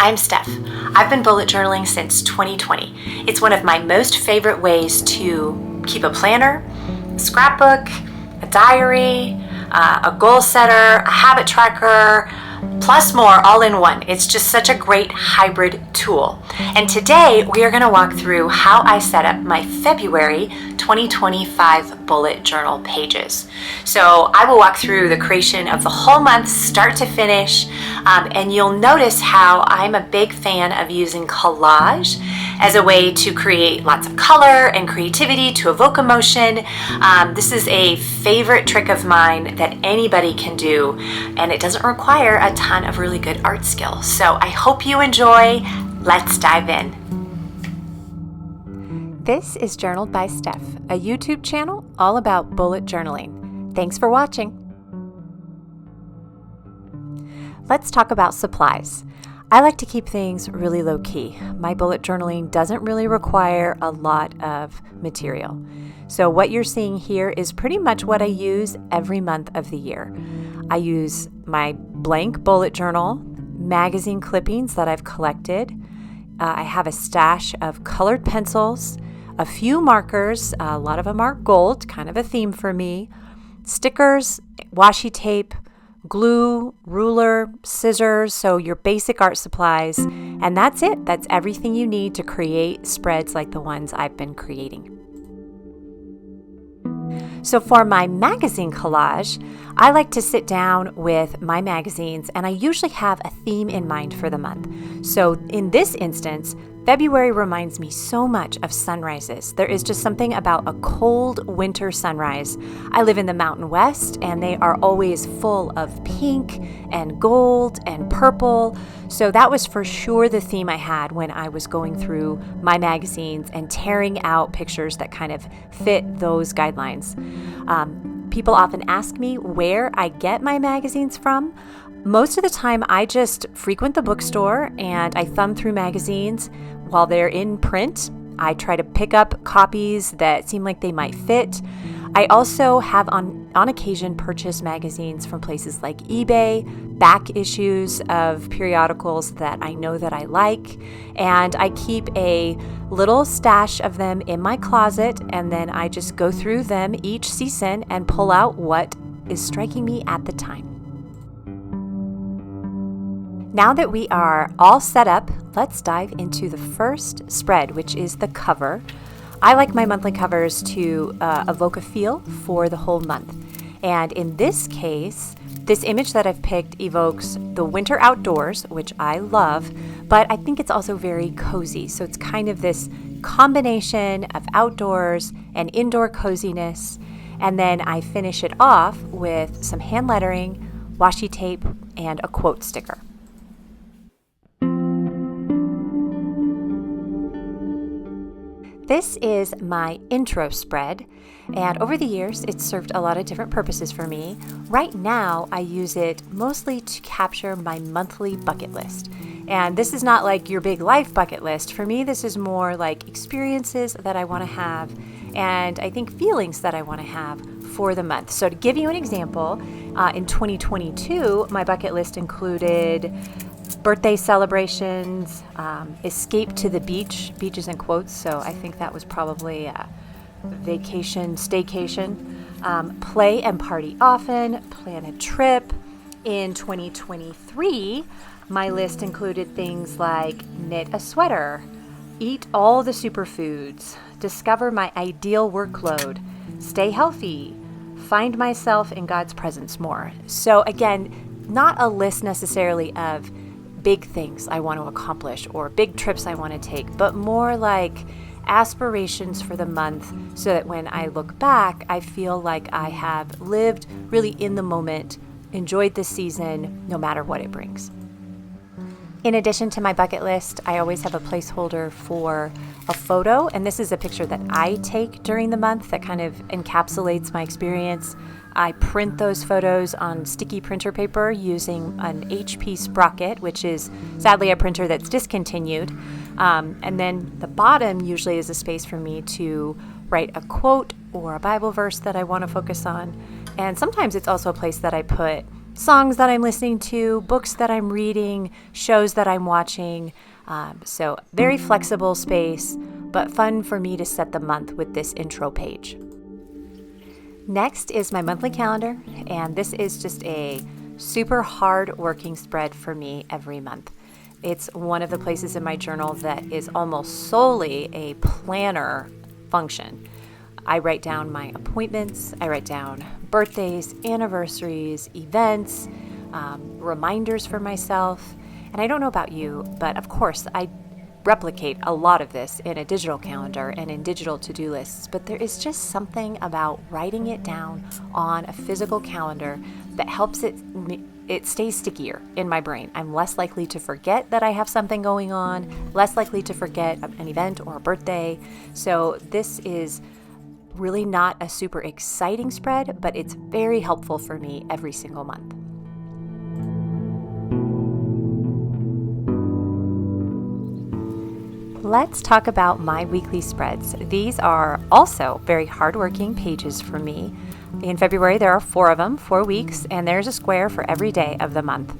I'm Steph. I've been bullet journaling since 2020. It's one of my most favorite ways to keep a planner, a scrapbook, a diary, a goal setter, a habit tracker, plus more all in one. It's just such a great hybrid tool. And today we are going to walk through how I set up my February 2025 bullet journal pages. So I will walk through the creation of the whole month, start to finish, and you'll notice how I'm a big fan of using collage as a way to create lots of color and creativity to evoke emotion. This is a favorite trick of mine that anybody can do, and it doesn't require a ton of really good art skills. So I hope you enjoy. Let's dive in. This is Journaled by Steph, a YouTube channel all about bullet journaling. Thanks for watching. Let's talk about supplies. I like to keep things really low key. My bullet journaling doesn't really require a lot of material. So what you're seeing here is pretty much what I use every month of the year. I use my blank bullet journal, magazine clippings that I've collected. I have a stash of colored pencils, a few markers, a lot of them are gold, kind of a theme for me, stickers, washi tape, glue, ruler, scissors, so your basic art supplies, and that's it. That's everything you need to create spreads like the ones I've been creating. So for my magazine collage, I like to sit down with my magazines, and I usually have a theme in mind for the month. So in this instance, February reminds me so much of sunrises. There is just something about a cold winter sunrise. I live in the Mountain West, and they are always full of pink and gold and purple. So that was for sure the theme I had when I was going through my magazines and tearing out pictures that kind of fit those guidelines. People often ask me where I get my magazines from. Most of the time, I just frequent the bookstore and I thumb through magazines while they're in print. I try to pick up copies that seem like they might fit. I also have on occasion purchased magazines from places like eBay, back issues of periodicals that I know that I like, and I keep a little stash of them in my closet, and then I just go through them each season and pull out what is striking me at the time. Now that we are all set up, let's dive into the first spread, which is the cover. I like my monthly covers to evoke a feel for the whole month. And in this case, this image that I've picked evokes the winter outdoors, which I love, but I think it's also very cozy. So it's kind of this combination of outdoors and indoor coziness. And then I finish it off with some hand lettering, washi tape, and a quote sticker. This is my intro spread, and over the years, it's served a lot of different purposes for me. Right now, I use it mostly to capture my monthly bucket list. And this is not like your big life bucket list. For me, this is more like experiences that I want to have, and I think feelings that I want to have for the month. So to give you an example, in 2022, my bucket list included birthday celebrations, escape to the beach, beaches in quotes, so I think that was probably a vacation, staycation, play and party often, plan a trip. In 2023, my list included things like knit a sweater, eat all the superfoods, discover my ideal workload, stay healthy, find myself in God's presence more. So again, not a list necessarily of big things I want to accomplish or big trips I want to take, but more like aspirations for the month so that when I look back, I feel like I have lived really in the moment, enjoyed this season, no matter what it brings. In addition to my bucket list, I always have a placeholder for a photo, and this is a picture that I take during the month that kind of encapsulates my experience. I print those photos on sticky printer paper using an HP Sprocket, which is sadly a printer that's discontinued. And then the bottom usually is a space for me to write a quote or a Bible verse that I want to focus on. And sometimes it's also a place that I put songs that I'm listening to, books that I'm reading, shows that I'm watching. So very flexible space, but fun for me to set the month with this intro page. Next is my monthly calendar, and this is just a super hard working spread for me every month. It's one of the places in my journal that is almost solely a planner function. I write down my appointments, I write down birthdays, anniversaries, events, reminders for myself. And I don't know about you, but of course I replicate a lot of this in a digital calendar and in digital to-do lists, but there is just something about writing it down on a physical calendar that helps it stays stickier in my brain. I'm less likely to forget that I have something going on, less likely to forget an event or a birthday. So this is really not a super exciting spread, but it's very helpful for me every single month. Let's talk about my weekly spreads. These are also very hardworking pages for me. In February, there are 4 of them, 4 weeks, and there's a square for every day of the month.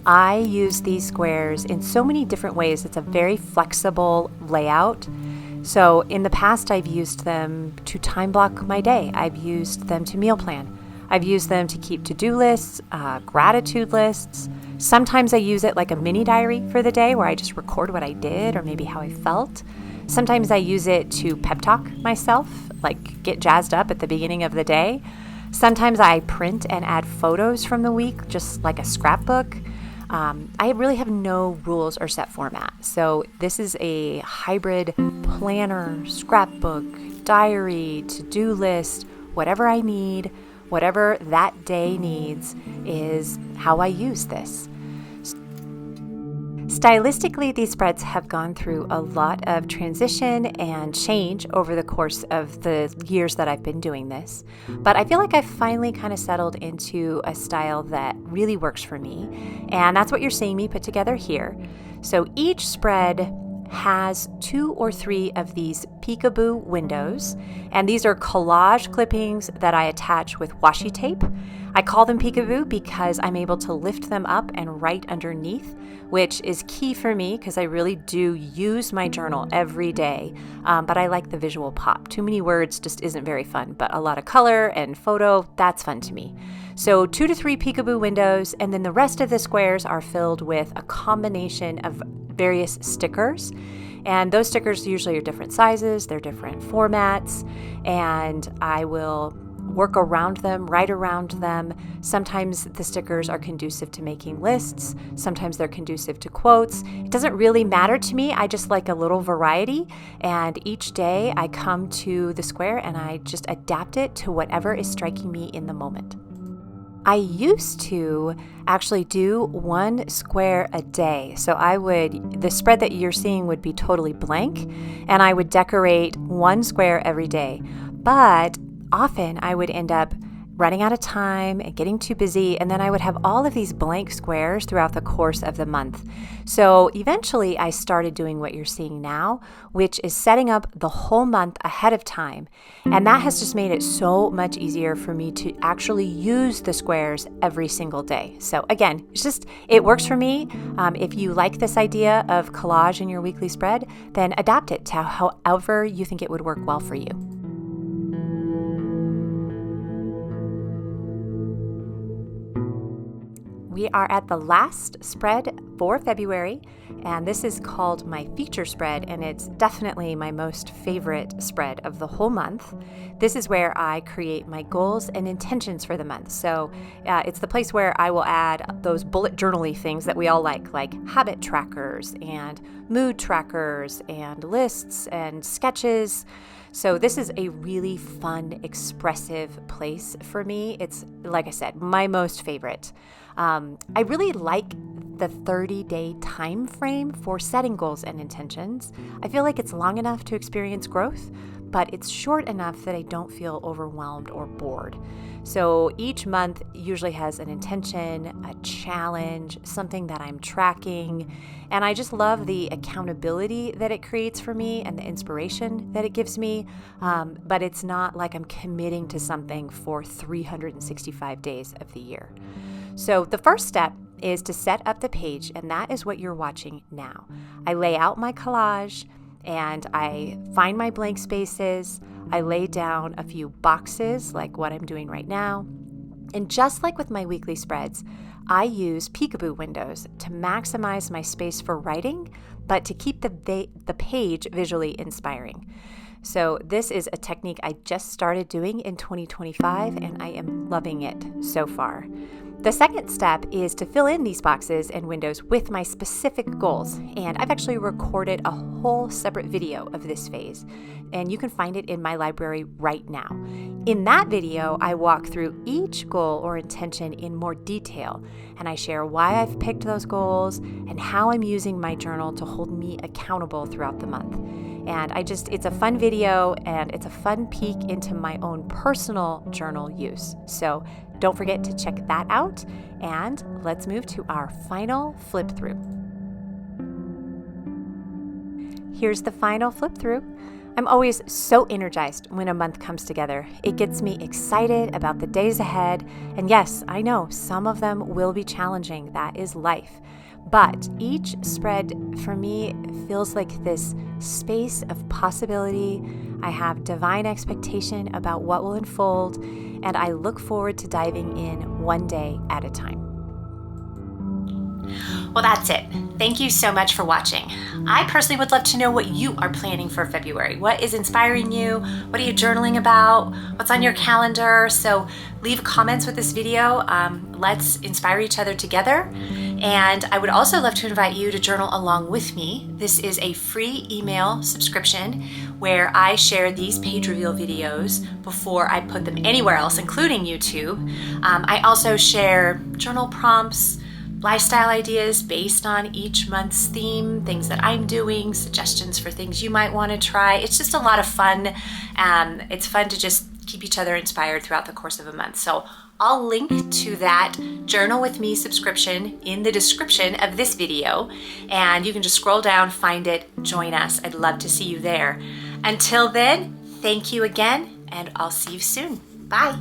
I use these squares in so many different ways. It's a very flexible layout. So in the past, I've used them to time block my day. I've used them to meal plan. I've used them to keep to-do lists, gratitude lists. Sometimes I use it like a mini diary for the day where I just record what I did or maybe how I felt. Sometimes I use it to pep talk myself, like get jazzed up at the beginning of the day. Sometimes I print and add photos from the week, just like a scrapbook. I really have no rules or set format. So this is a hybrid planner, scrapbook, diary, to-do list, whatever I need, whatever that day needs is how I use this. Stylistically, these spreads have gone through a lot of transition and change over the course of the years that I've been doing this. But I feel like I've finally kind of settled into a style that really works for me. And that's what you're seeing me put together here. So each spread has 2 or 3 of these peekaboo windows, and these are collage clippings that I attach with washi tape. I call them peekaboo because I'm able to lift them up and write underneath, which is key for me because I really do use my journal every day, but I like the visual pop. Too many words just isn't very fun, but a lot of color and photo, that's fun to me. So 2 to 3 peekaboo windows, and then the rest of the squares are filled with a combination of various stickers. And those stickers usually are different sizes, they're different formats, and I will work around them, write around them. Sometimes the stickers are conducive to making lists. Sometimes they're conducive to quotes. It doesn't really matter to me. I just like a little variety. And each day I come to the square and I just adapt it to whatever is striking me in the moment. I used to actually do 1 square a day. So the spread that you're seeing would be totally blank, and I would decorate 1 square every day. But often I would end up running out of time and getting too busy, and then I would have all of these blank squares throughout the course of the month. So eventually I started doing what you're seeing now, which is setting up the whole month ahead of time. And that has just made it so much easier for me to actually use the squares every single day. So again, it works for me. If you like this idea of collage in your weekly spread, then adapt it to however you think it would work well for you. We are at the last spread for February, and this is called my feature spread, and it's definitely my most favorite spread of the whole month. This is where I create my goals and intentions for the month. So it's the place where I will add those bullet journal-y things that we all like habit trackers and mood trackers and lists and sketches. So this is a really fun, expressive place for me. It's, like I said, my most favorite. I really like the 30-day time frame for setting goals and intentions. I feel like it's long enough to experience growth, but it's short enough that I don't feel overwhelmed or bored. So each month usually has an intention, a challenge, something that I'm tracking, and I just love the accountability that it creates for me and the inspiration that it gives me, but it's not like I'm committing to something for 365 days of the year. So the first step is to set up the page, and that is what you're watching now. I lay out my collage and I find my blank spaces. I lay down a few boxes like what I'm doing right now. And just like with my weekly spreads, I use peekaboo windows to maximize my space for writing, but to keep the page visually inspiring. So this is a technique I just started doing in 2025, and I am loving it so far. The second step is to fill in these boxes and windows with my specific goals, and I've actually recorded a whole separate video of this phase, and you can find it in my library right now. In that video, I walk through each goal or intention in more detail, and I share why I've picked those goals and how I'm using my journal to hold me accountable throughout the month. And it's a fun video, and it's a fun peek into my own personal journal use. So don't forget to check that out, and let's move to our final flip through. Here's the final flip through. I'm always so energized when a month comes together. It gets me excited about the days ahead. And yes, I know some of them will be challenging. That is life. But each spread for me feels like this space of possibility. I have divine expectation about what will unfold, and I look forward to diving in one day at a time. Well, that's it. Thank you so much for watching. I personally would love to know what you are planning for February. What is inspiring you? What are you journaling about? What's on your calendar? So leave comments with this video. Let's inspire each other together. And I would also love to invite you to journal along with me. This is a free email subscription where I share these page reveal videos before I put them anywhere else, including YouTube. I also share journal prompts, lifestyle ideas based on each month's theme, things that I'm doing, suggestions for things you might want to try. It's just a lot of fun. It's fun to just keep each other inspired throughout the course of a month. So I'll link to that Journal With Me subscription in the description of this video, and you can just scroll down, find it, join us. I'd love to see you there. Until then, thank you again, and I'll see you soon. Bye.